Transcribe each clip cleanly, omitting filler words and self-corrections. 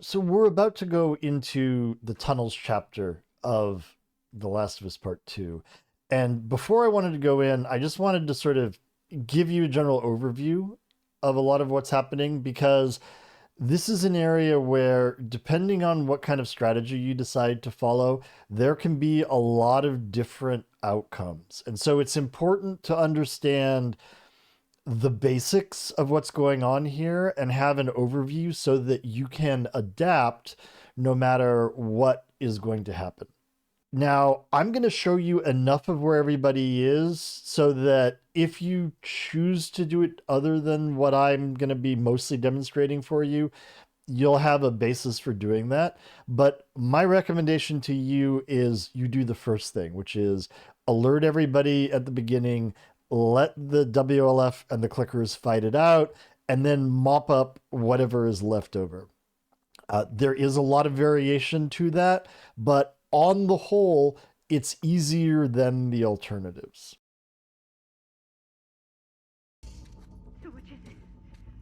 So we're about to go into the tunnels chapter of The Last of Us Part 2. And before I wanted to go in, I just wanted to sort of give you a general overview of a lot of what's happening because this is an area where, depending on what kind of strategy you decide to follow, there can be a lot of different outcomes. And so it's important to understand the basics of what's going on here and have an overview so that you can adapt no matter what is going to happen. Now, I'm going to show you enough of where everybody is so that if you choose to do it other than what I'm going to be mostly demonstrating for you, you'll have a basis for doing that. But my recommendation to you is you do the first thing, which is alert everybody at the beginning, let the WLF and the clickers fight it out, and then mop up whatever is left over. There is a lot of variation to that, but on the whole, it's easier than the alternatives. So which is it?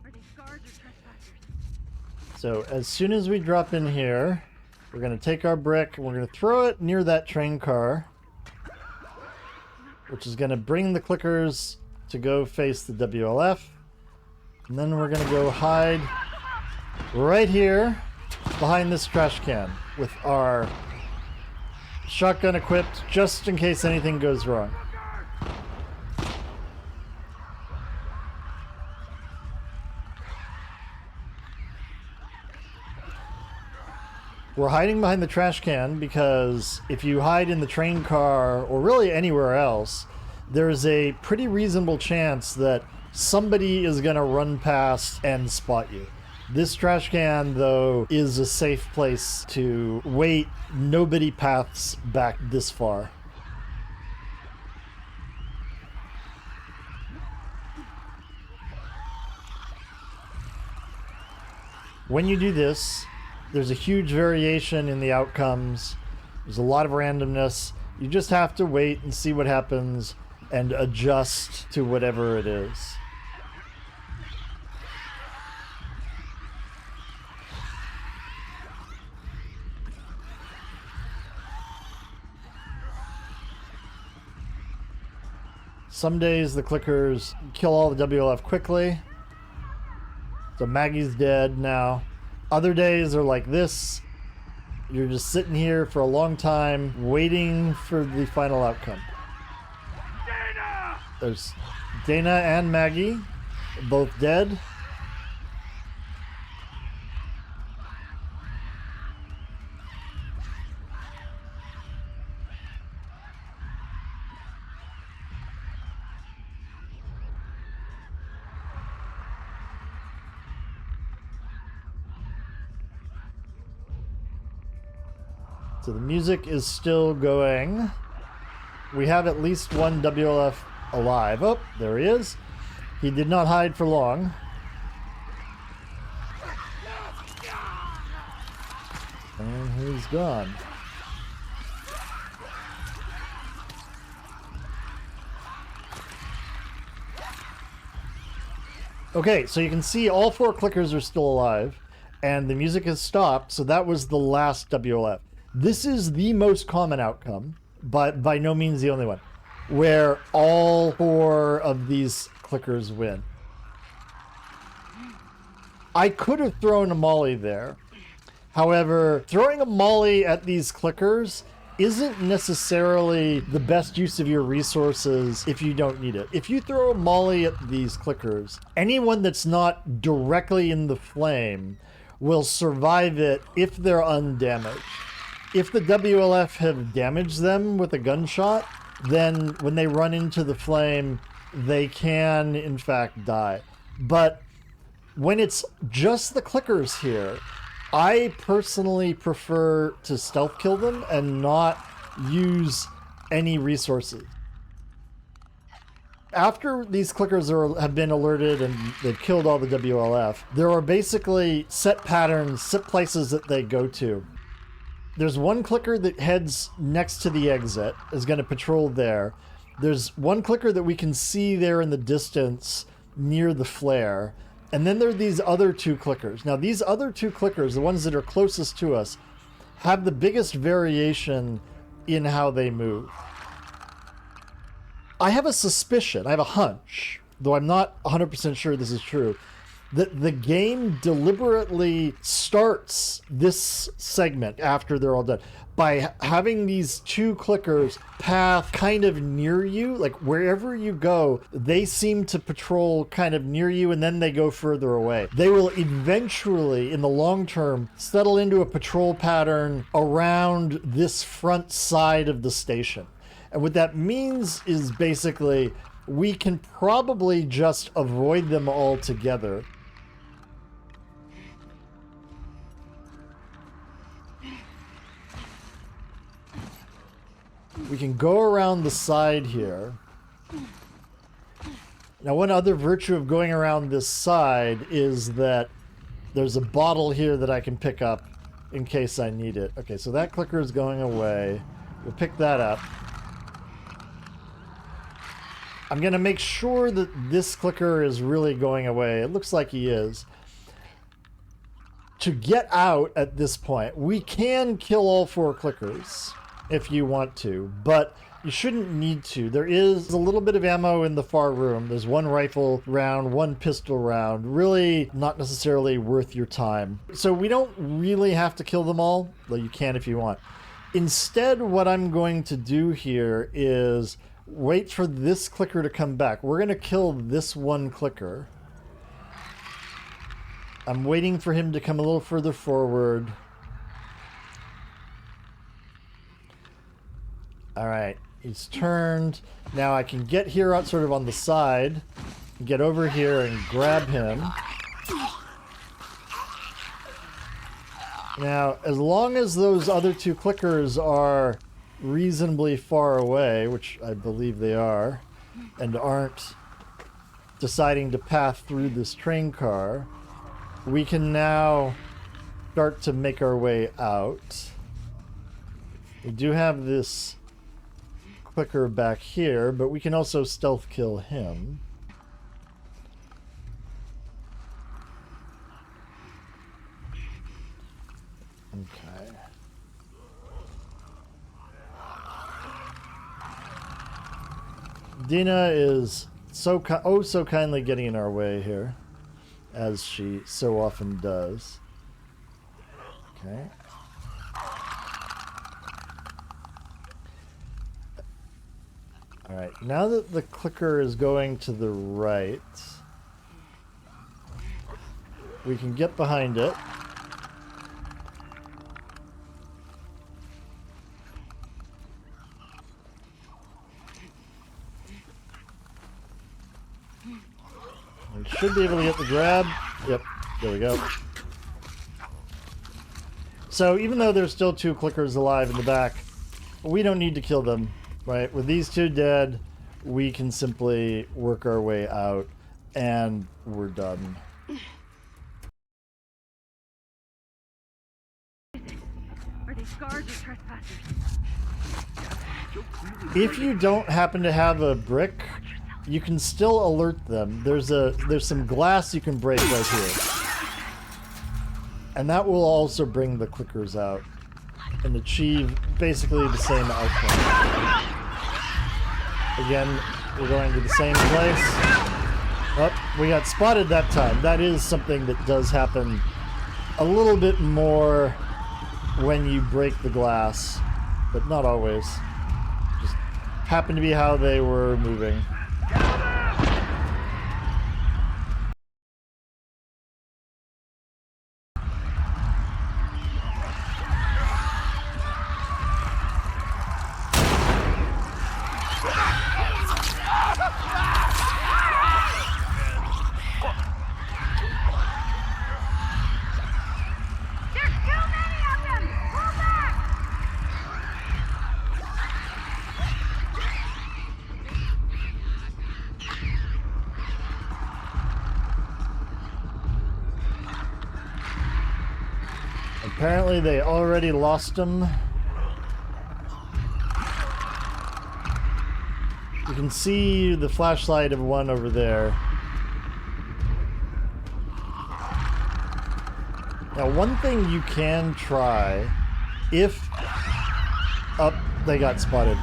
Are they guards or trespassers? So as soon as we drop in here, we're going to take our brick and we're going to throw it near that train car, which is going to bring the clickers to go face the WLF. And then we're going to go hide right here behind this trash can with our shotgun equipped just in case anything goes wrong. We're hiding behind the trash can because if you hide in the train car or really anywhere else, there's a pretty reasonable chance that somebody is going to run past and spot you. This trash can, though, is a safe place to wait. Nobody paths back this far. When you do this, there's a huge variation in the outcomes. There's a lot of randomness. You just have to wait and see what happens and adjust to whatever it is. Some days the clickers kill all the WLF quickly. So Maggie's dead now. Other days are like this. You're just sitting here for a long time waiting for the final outcome. Dana! There's Dana and Maggie, both dead. So the music is still going. We have at least one WLF alive. Oh, there he is. He did not hide for long. And he's gone. Okay, so you can see all four clickers are still alive, and the music has stopped, so that was the last WLF. This is the most common outcome, but by no means the only one, where all four of these clickers win. I could have thrown a molly there. However, throwing a molly at these clickers isn't necessarily the best use of your resources if you don't need it. If you throw a molly at these clickers, anyone that's not directly in the flame will survive it if they're undamaged. If the WLF have damaged them with a gunshot, then when they run into the flame, they can, in fact, die. But when it's just the clickers here, I personally prefer to stealth kill them and not use any resources. After these clickers have been alerted and they've killed all the WLF, there are basically set patterns, set places that they go to. There's one clicker that heads next to the exit, is going to patrol there. There's one clicker that we can see there in the distance near the flare. And then there are these other two clickers. Now, these other two clickers, the ones that are closest to us, have the biggest variation in how they move. I have a suspicion, I have a hunch, though I'm not 100% sure this is true, that the game deliberately starts this segment after they're all done by having these two clickers path kind of near you. Like wherever you go, they seem to patrol kind of near you, and then they go further away. They will eventually, in the long term, settle into a patrol pattern around this front side of the station. And what that means is basically we can probably just avoid them altogether. We can go around the side here. Now, one other virtue of going around this side is that there's a bottle here that I can pick up in case I need it. Okay, so that clicker is going away. We'll pick that up. I'm going to make sure that this clicker is really going away. It looks like he is. To get out at this point, we can kill all four clickers if you want to, but you shouldn't need to. There is a little bit of ammo in the far room. There's one rifle round, one pistol round. Really not necessarily worth your time. So we don't really have to kill them all, though you can if you want. Instead, what I'm going to do here is wait for this clicker to come back. We're going to kill this one clicker. I'm waiting for him to come a little further forward. All right, he's turned. Now I can get here out sort of on the side, get over here and grab him. Now, as long as those other two clickers are reasonably far away, which I believe they are, and aren't deciding to path through this train car, we can now start to make our way out. We do have this clicker back here, but we can also stealth kill him. Okay. Dina is so kindly getting in our way here, as she so often does. Okay. All right, now that the clicker is going to the right, we can get behind it. We should be able to get the grab. Yep, there we go. So even though there's still two clickers alive in the back, we don't need to kill them. Right, with these two dead, we can simply work our way out, and we're done. Are they guards or trespassers? If you don't happen to have a brick, you can still alert them. There's some glass you can break right here, and that will also bring the clickers out and achieve basically the same outcome. Again, we're going to the same place. Oh, we got spotted that time. That is something that does happen a little bit more when you break the glass, but not always. Just happened to be how they were moving. Apparently they already lost him. You can see the flashlight of one over there. Now, one thing you can try, if... Up, they got spotted.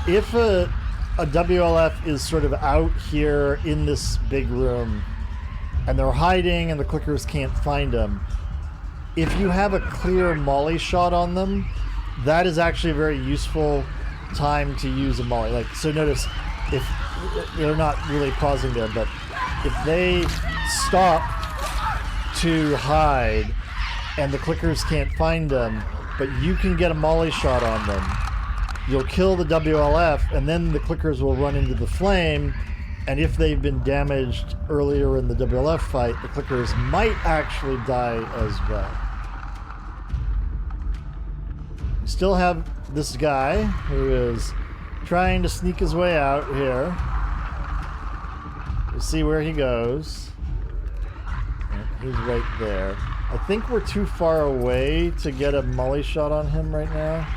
If a WLF is sort of out here in this big room, and they're hiding and the clickers can't find them, if you have a clear molly shot on them, that is actually a very useful time to use a molly. Like, so notice, if they're not really pausing there, but if they stop to hide and the clickers can't find them, but you can get a molly shot on them, you'll kill the WLF, and then the clickers will run into the flame, and if they've been damaged earlier in the WLF fight, the clickers might actually die as well. We still have this guy who is trying to sneak his way out here. We'll see where he goes. He's right there. I think we're too far away to get a molly shot on him right now.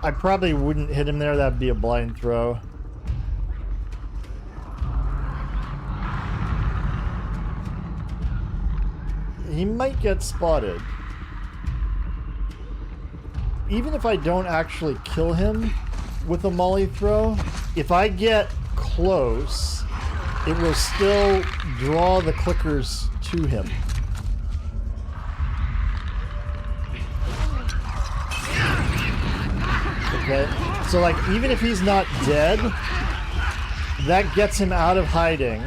I probably wouldn't hit him there. That'd be a blind throw. He might get spotted. Even if I don't actually kill him with a molly throw, if I get close, it will still draw the clickers to him. Okay, so like even if he's not dead, that gets him out of hiding,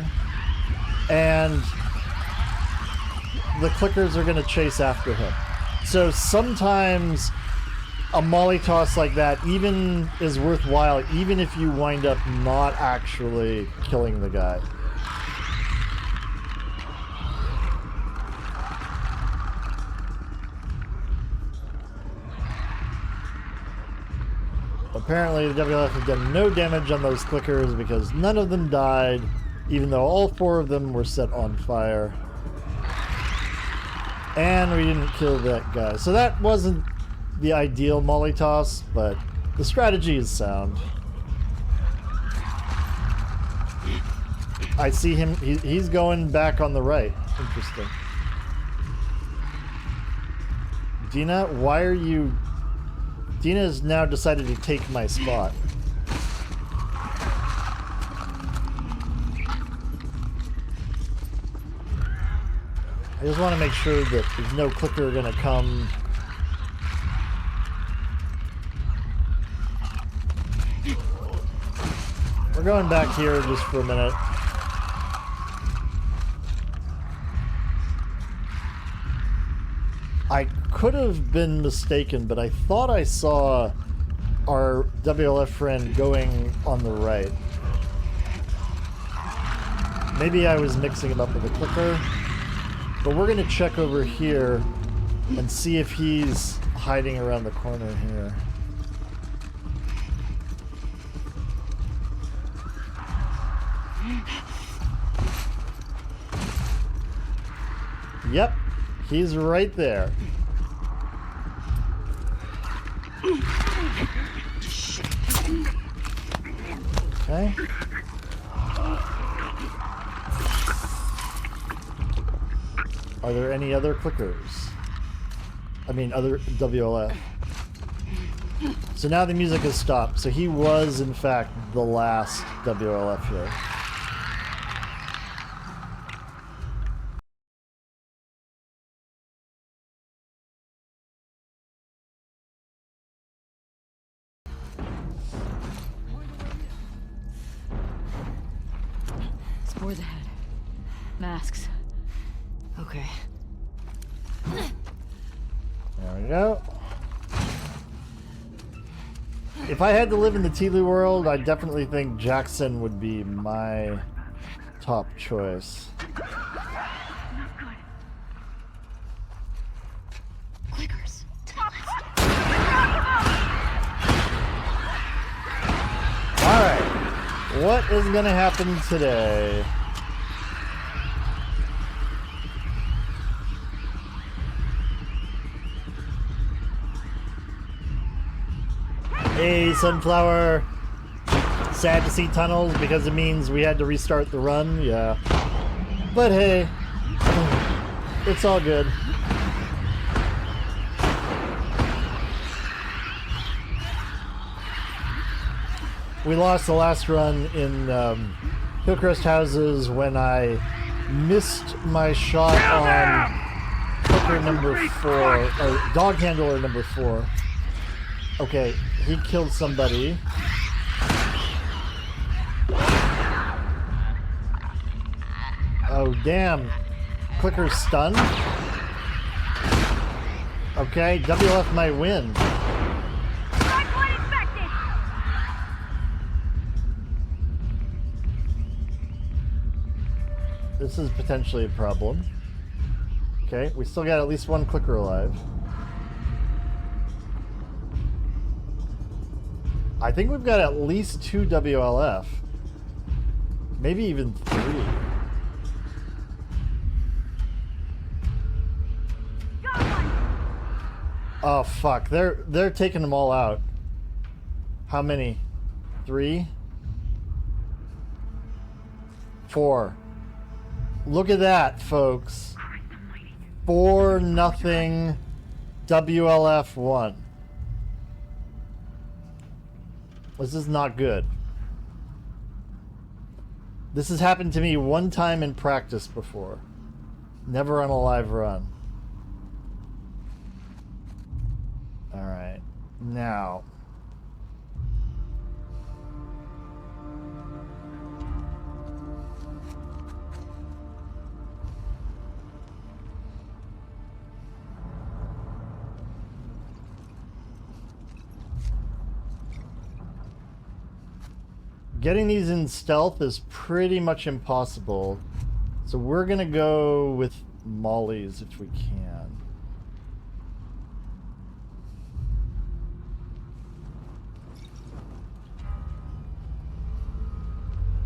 and the clickers are going to chase after him. So sometimes a molly toss like that even is worthwhile, even if you wind up not actually killing the guy. Apparently the WLF have done no damage on those clickers because none of them died, even though all 4 of them were set on fire. And we didn't kill that guy. So that wasn't the ideal molly toss, but the strategy is sound. I see him, he's going back on the right. Interesting. Dina, why are you... Dina has now decided to take my spot. I just want to make sure that there's no clicker gonna come. We're going back here just for a minute. I could have been mistaken, but I thought I saw our WLF friend going on the right. Maybe I was mixing him up with a clicker, but we're going to check over here and see if he's hiding around the corner here. Yep, he's right there. Okay. Are there any other clickers? I mean, other WLF. So now the music has stopped. So he was, in fact, the last WLF here. Spores ahead. Masks. Okay. There we go. If I had to live in the Telu world, I definitely think Jackson would be my top choice. Clickers. Alright. What is gonna happen today? Hey, Sunflower. Sad to see tunnels because it means we had to restart the run, yeah. But hey, it's all good. We lost the last run in Hillcrest Houses when I missed my shot on hooker number 4, or dog handler number 4. Okay, he killed somebody. Oh, damn. Clicker's stunned. Okay, WLF might win. This is potentially a problem. Okay, we still got at least one clicker alive. I think we've got at least 2 WLF. Maybe even 3. Oh fuck, they're taking them all out. How many? 3? 4. Look at that, folks. 4-0 WLF 1. This is not good. This has happened to me one time in practice before. Never on a live run. Alright. Now. Getting these in stealth is pretty much impossible. So we're gonna go with mollies if we can.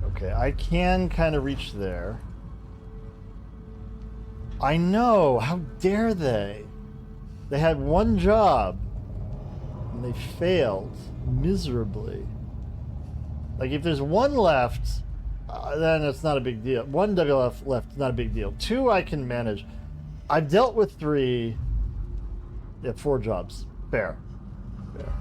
Okay, I can kind of reach there. I know, how dare they? They had one job and they failed miserably. Like, if there's one left, then it's not a big deal. 1 WLF left, not a big deal. 2 I can manage. I've dealt with 3. Yeah, 4 jobs. Fair. Fair.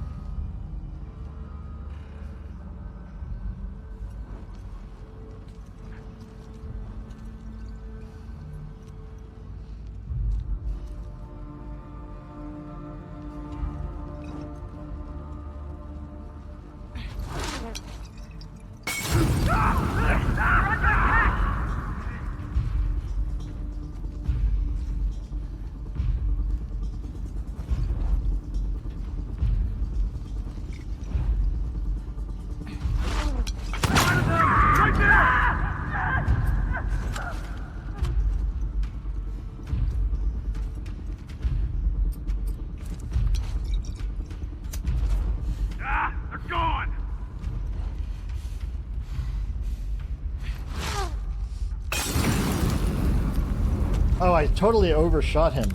Oh, I totally overshot him.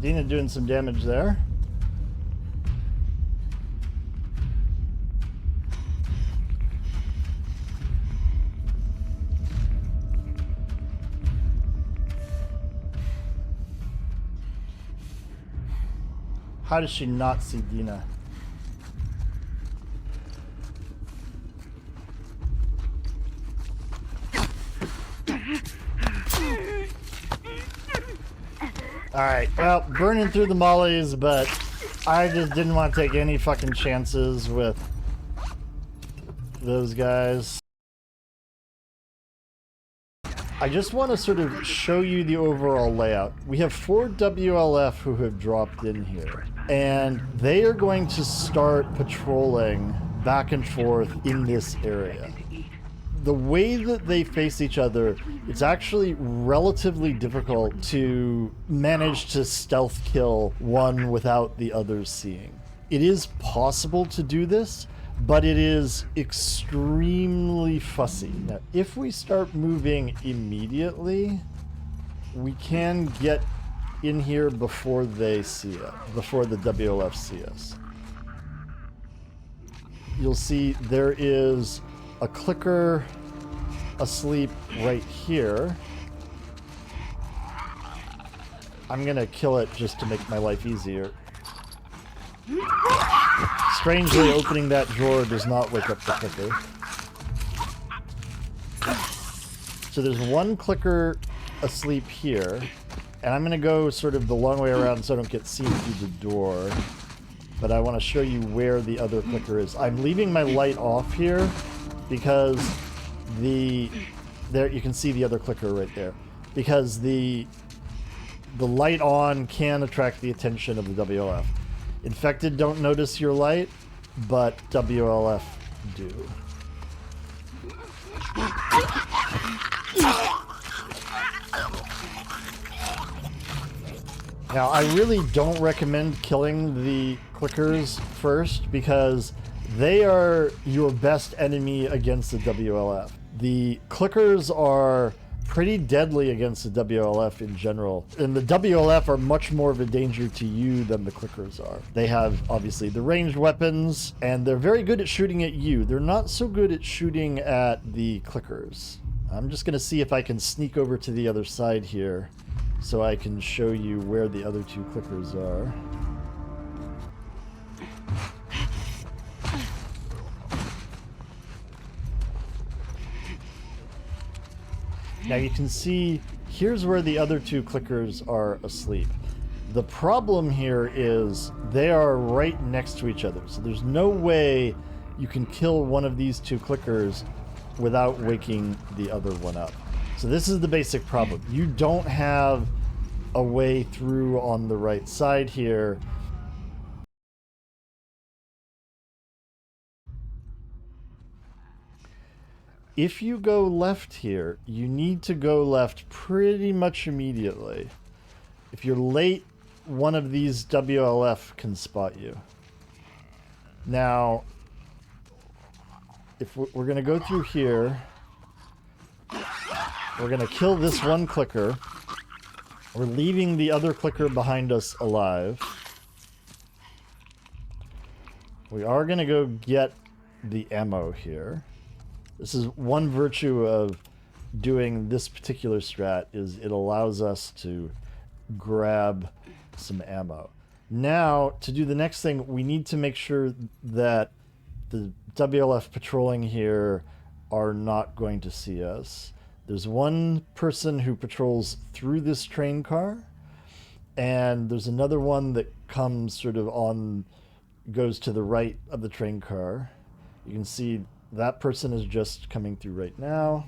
Dina doing some damage there. How does she not see Dina? Alright, well, burning through the mollies, but I just didn't want to take any fucking chances with those guys. I just want to sort of show you the overall layout. We have 4 WLF who have dropped in here, and they are going to start patrolling back and forth in this area. The way that they face each other, it's actually relatively difficult to manage to stealth kill one without the others seeing. It is possible to do this, but it is extremely fussy. Now, if we start moving immediately, we can get in here before they see it, before the WLF see us. You'll see there is a clicker asleep right here. I'm gonna kill it just to make my life easier. Strangely, opening that drawer does not wake up the clicker. So there's one clicker asleep here, and I'm gonna go sort of the long way around so I don't get seen through the door. But I want to show you where the other clicker is. I'm leaving my light off here because there you can see the other clicker right there. Because the light on can attract the attention of the WLF. Infected don't notice your light, but WLF do. Now, I really don't recommend killing the clickers first because they are your best enemy against the WLF. The clickers are pretty deadly against the WLF in general, and the WLF are much more of a danger to you than the clickers are. They have, obviously, the ranged weapons, and they're very good at shooting at you. They're not so good at shooting at the clickers. I'm just going to see if I can sneak over to the other side here so I can show you where the other two clickers are. Now you can see, here's where the other two clickers are asleep. The problem here is they are right next to each other, so there's no way you can kill one of these two clickers without waking the other one up. So this is the basic problem. You don't have a way through on the right side here. If you go left here, you need to go left pretty much immediately. If you're late, one of these WLF can spot you. Now, if we're going to go through here, we're going to kill this one clicker. We're leaving the other clicker behind us alive. We are going to go get the ammo here. This is one virtue of doing this particular strat, is it allows us to grab some ammo. Now, to do the next thing, we need to make sure that the WLF patrolling here are not going to see us. There's one person who patrols through this train car, and there's another one that comes sort of on, goes to the right of the train car. You can see that person is just coming through right now.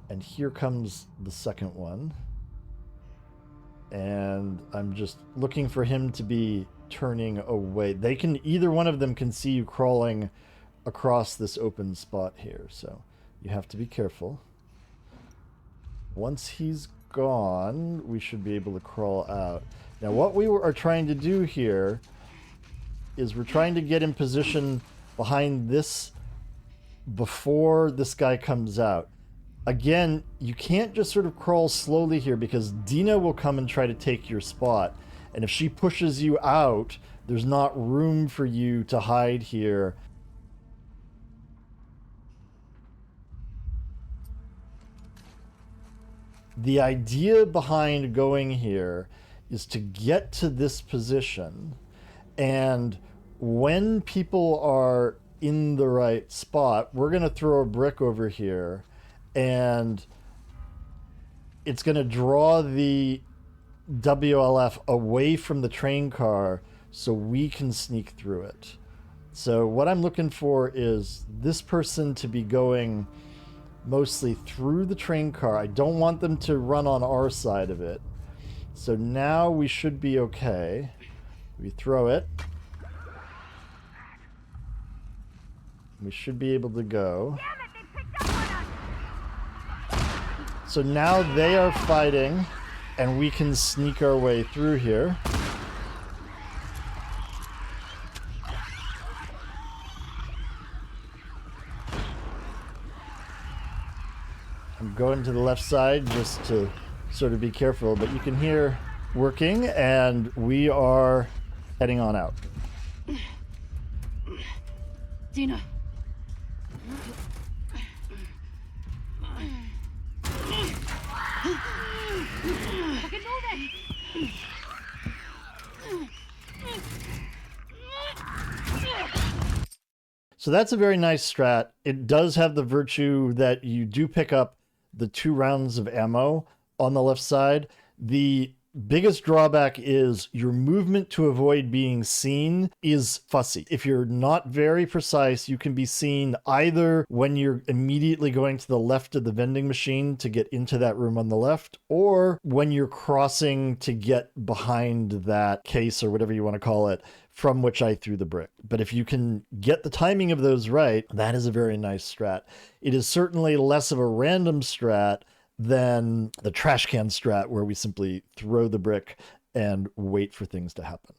And here comes the second one. And I'm just looking for him to be turning away. They can, either one of them can see you crawling across this open spot here, so you have to be careful. Once he's gone, we should be able to crawl out. Now what we are trying to do here is we're trying to get in position behind this before this guy comes out. Again, you can't just sort of crawl slowly here because Dina will come and try to take your spot, and if she pushes you out, there's not room for you to hide here. The idea behind going here is to get to this position, and when people are in the right spot, we're going to throw a brick over here, and it's going to draw the WLF away from the train car so we can sneak through it. So what I'm looking for is this person to be going mostly through the train car. I don't want them to run on our side of it. So now we should be okay. We throw it. We should be able to go. So now they are fighting, and we can sneak our way through here. going to the left side just to sort of be careful, but you can hear working, and we are heading on out. Dina. Fucking move it! So that's a very nice strat. It does have the virtue that you do pick up the 2 rounds of ammo on the left side. The biggest drawback is your movement to avoid being seen is fussy. If you're not very precise, you can be seen either when you're immediately going to the left of the vending machine to get into that room on the left, or when you're crossing to get behind that case or whatever you want to call it, from which I threw the brick. But if you can get the timing of those right, that is a very nice strat. It is certainly less of a random strat than the trash can strat, where we simply throw the brick and wait for things to happen.